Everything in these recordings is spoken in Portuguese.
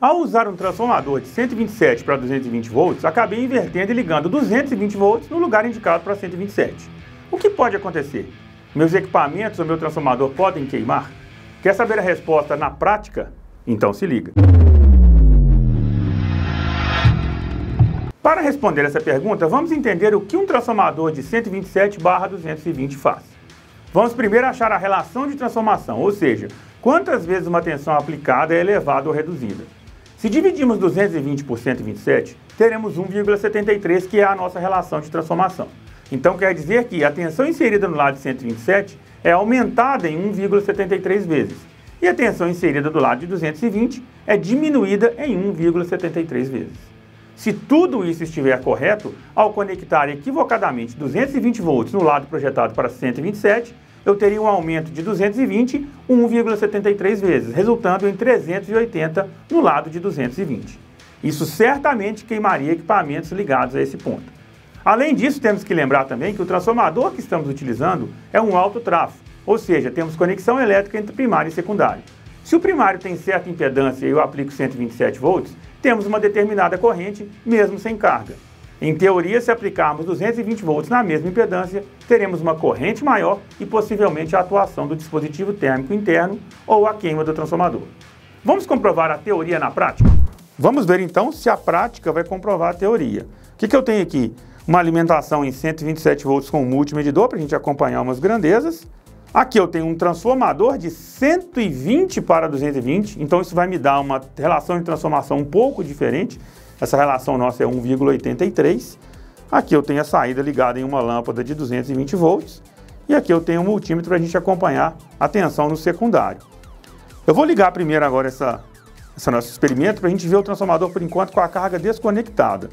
Ao usar um transformador de 127 para 220 volts, acabei invertendo e ligando 220 volts no lugar indicado para 127. O que pode acontecer? Meus equipamentos ou meu transformador podem queimar? Quer saber a resposta na prática? Então se liga. Para responder essa pergunta, vamos entender o que um transformador de 127/220 faz. Vamos primeiro achar a relação de transformação, ou seja, quantas vezes uma tensão aplicada é elevada ou reduzida. Se dividirmos 220 por 127, teremos 1,73, que é a nossa relação de transformação. Então quer dizer que a tensão inserida no lado de 127 é aumentada em 1,73 vezes, e a tensão inserida do lado de 220 é diminuída em 1,73 vezes. Se tudo isso estiver correto, ao conectar equivocadamente 220 volts no lado projetado para 127, eu teria um aumento de 220, 1,73 vezes, resultando em 380 no lado de 220. Isso certamente queimaria equipamentos ligados a esse ponto. Além disso, temos que lembrar também que o transformador que estamos utilizando é um alto tráfego, ou seja, temos conexão elétrica entre primário e secundário. Se o primário tem certa impedância e eu aplico 127 volts, temos uma determinada corrente, mesmo sem carga. Em teoria, se aplicarmos 220 volts na mesma impedância, teremos uma corrente maior e possivelmente a atuação do dispositivo térmico interno ou a queima do transformador. Vamos comprovar a teoria na prática? Vamos ver então se a prática vai comprovar a teoria. O que eu tenho aqui? Uma alimentação em 127 volts com multimedidor para a gente acompanhar umas grandezas. Aqui eu tenho um transformador de 120 para 220, então isso vai me dar uma relação de transformação um pouco diferente. Essa relação nossa é 1,83. Aqui eu tenho a saída ligada em uma lâmpada de 220 volts. E aqui eu tenho um multímetro para a gente acompanhar a tensão no secundário. Eu vou ligar primeiro agora esse nosso experimento para a gente ver o transformador por enquanto com a carga desconectada.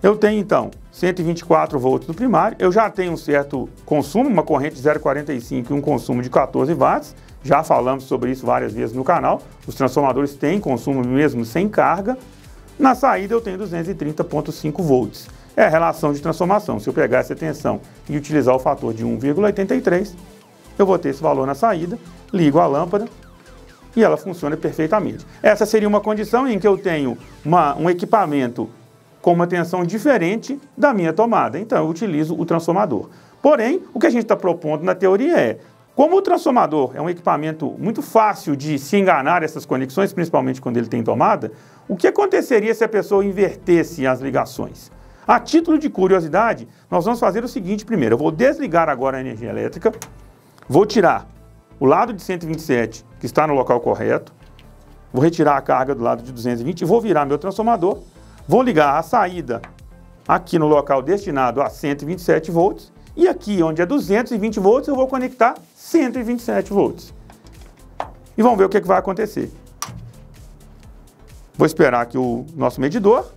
Eu tenho então 124 volts do primário, eu já tenho um certo consumo, uma corrente de 0,45 e um consumo de 14 watts. Já falamos sobre isso várias vezes no canal. Os transformadores têm consumo mesmo sem carga. Na saída eu tenho 230,5 volts. É a relação de transformação. Se eu pegar essa tensão e utilizar o fator de 1,83, eu vou ter esse valor na saída, ligo a lâmpada e ela funciona perfeitamente. Essa seria uma condição em que eu tenho um equipamento com uma tensão diferente da minha tomada. Então eu utilizo o transformador. Porém, o que a gente está propondo na teoria é, como o transformador é um equipamento muito fácil de se enganar essas conexões, principalmente quando ele tem tomada, o que aconteceria se a pessoa invertesse as ligações? A título de curiosidade, nós vamos fazer o seguinte primeiro. Eu vou desligar agora a energia elétrica, vou tirar o lado de 127, que está no local correto, vou retirar a carga do lado de 220 e vou virar meu transformador, vou ligar a saída aqui no local destinado a 127 volts, e aqui, onde é 220 volts, eu vou conectar 127 volts. E vamos ver o que vai acontecer. Vou esperar aqui o nosso medidor.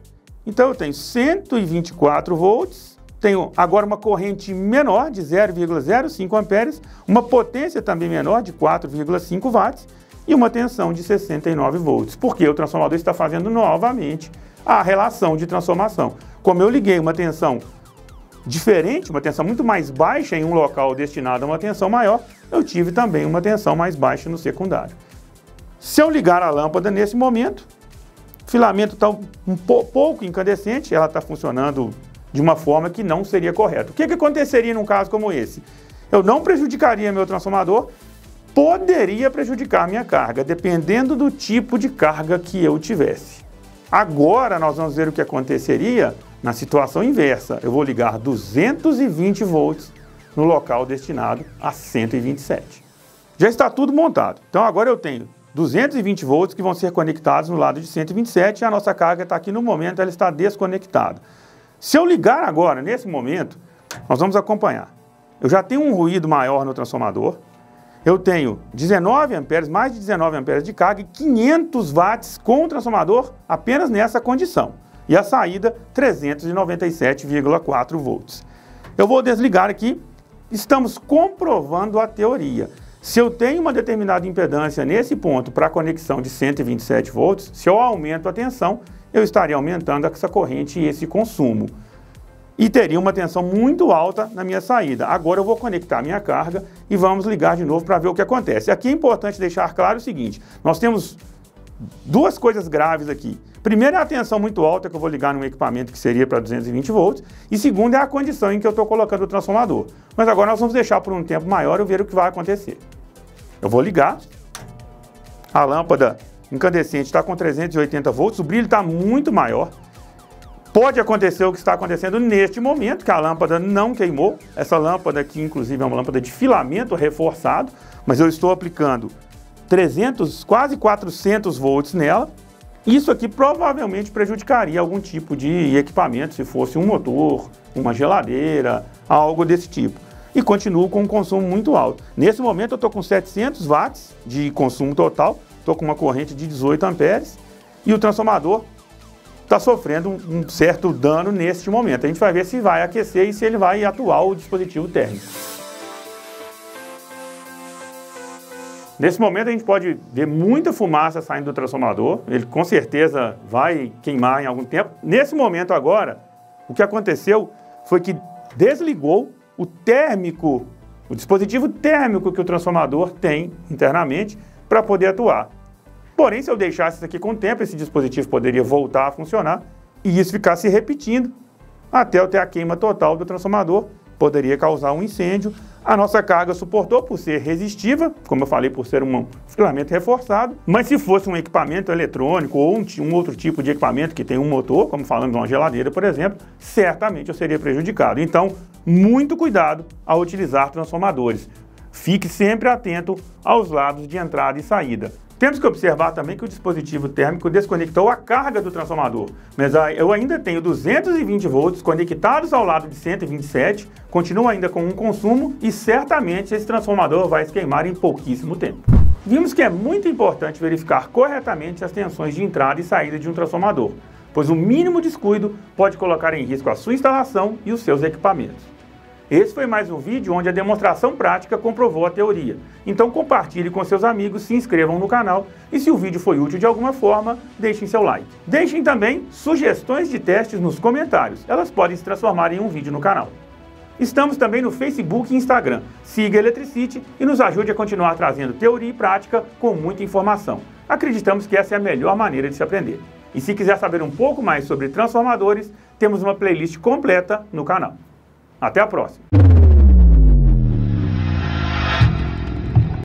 Então, eu tenho 124 volts, tenho agora uma corrente menor de 0,05 amperes, uma potência também menor de 4,5 watts e uma tensão de 69 volts. Porque o transformador está fazendo novamente a relação de transformação. Como eu liguei uma tensão diferente, uma tensão muito mais baixa em um local destinado a uma tensão maior, eu tive também uma tensão mais baixa no secundário. Se eu ligar a lâmpada nesse momento, o filamento está um pouco incandescente, ela está funcionando de uma forma que não seria correta. O que aconteceria num caso como esse? Eu não prejudicaria meu transformador, poderia prejudicar minha carga, dependendo do tipo de carga que eu tivesse. Agora nós vamos ver o que aconteceria na situação inversa. Eu vou ligar 220 volts no local destinado a 127. Já está tudo montado. Então agora eu tenho 220 volts que vão ser conectados no lado de 127 e a nossa carga está aqui no momento, ela está desconectada. Se eu ligar agora, nesse momento, nós vamos acompanhar. Eu já tenho um ruído maior no transformador. Eu tenho 19 amperes, mais de 19 amperes de carga e 500 watts com o transformador apenas nessa condição. E a saída, 397,4 volts. Eu vou desligar aqui. Estamos comprovando a teoria. Se eu tenho uma determinada impedância nesse ponto para a conexão de 127 volts, se eu aumento a tensão, eu estaria aumentando essa corrente e esse consumo. E teria uma tensão muito alta na minha saída. Agora eu vou conectar minha carga e vamos ligar de novo para ver o que acontece. Aqui é importante deixar claro o seguinte, nós temos duas coisas graves aqui. Primeiro é a tensão muito alta que eu vou ligar num equipamento que seria para 220 volts. E segundo é a condição em que eu estou colocando o transformador. Mas agora nós vamos deixar por um tempo maior e ver o que vai acontecer. Eu vou ligar. A lâmpada incandescente está com 380 volts. O brilho está muito maior. Pode acontecer o que está acontecendo neste momento, que a lâmpada não queimou. Essa lâmpada aqui, inclusive, é uma lâmpada de filamento reforçado. Mas eu estou aplicando 300, quase 400 volts nela. Isso aqui provavelmente prejudicaria algum tipo de equipamento, se fosse um motor, uma geladeira, algo desse tipo. E continuo com um consumo muito alto. Nesse momento eu estou com 700 watts de consumo total, estou com uma corrente de 18 amperes e o transformador está sofrendo um certo dano neste momento. A gente vai ver se vai aquecer e se ele vai atuar o dispositivo térmico. Nesse momento a gente pode ver muita fumaça saindo do transformador, ele com certeza vai queimar em algum tempo. Nesse momento agora, o que aconteceu foi que desligou o térmico, o dispositivo térmico que o transformador tem internamente para poder atuar. Porém, se eu deixasse isso aqui com o tempo, esse dispositivo poderia voltar a funcionar e isso ficar se repetindo até eu ter a queima total do transformador, poderia causar um incêndio. A nossa carga suportou por ser resistiva, como eu falei, por ser um filamento reforçado, mas se fosse um equipamento eletrônico ou um outro tipo de equipamento que tem um motor, como falamos de uma geladeira, por exemplo, certamente eu seria prejudicado. Então, muito cuidado ao utilizar transformadores. Fique sempre atento aos lados de entrada e saída. Temos que observar também que o dispositivo térmico desconectou a carga do transformador, mas eu ainda tenho 220 volts conectados ao lado de 127, continuo ainda com um consumo e certamente esse transformador vai se queimar em pouquíssimo tempo. Vimos que é muito importante verificar corretamente as tensões de entrada e saída de um transformador, pois o mínimo descuido pode colocar em risco a sua instalação e os seus equipamentos. Esse foi mais um vídeo onde a demonstração prática comprovou a teoria. Então compartilhe com seus amigos, se inscrevam no canal e se o vídeo foi útil de alguma forma, deixem seu like. Deixem também sugestões de testes nos comentários, elas podem se transformar em um vídeo no canal. Estamos também no Facebook e Instagram. Siga Eletricity e nos ajude a continuar trazendo teoria e prática com muita informação. Acreditamos que essa é a melhor maneira de se aprender. E se quiser saber um pouco mais sobre transformadores, temos uma playlist completa no canal. Até a próxima!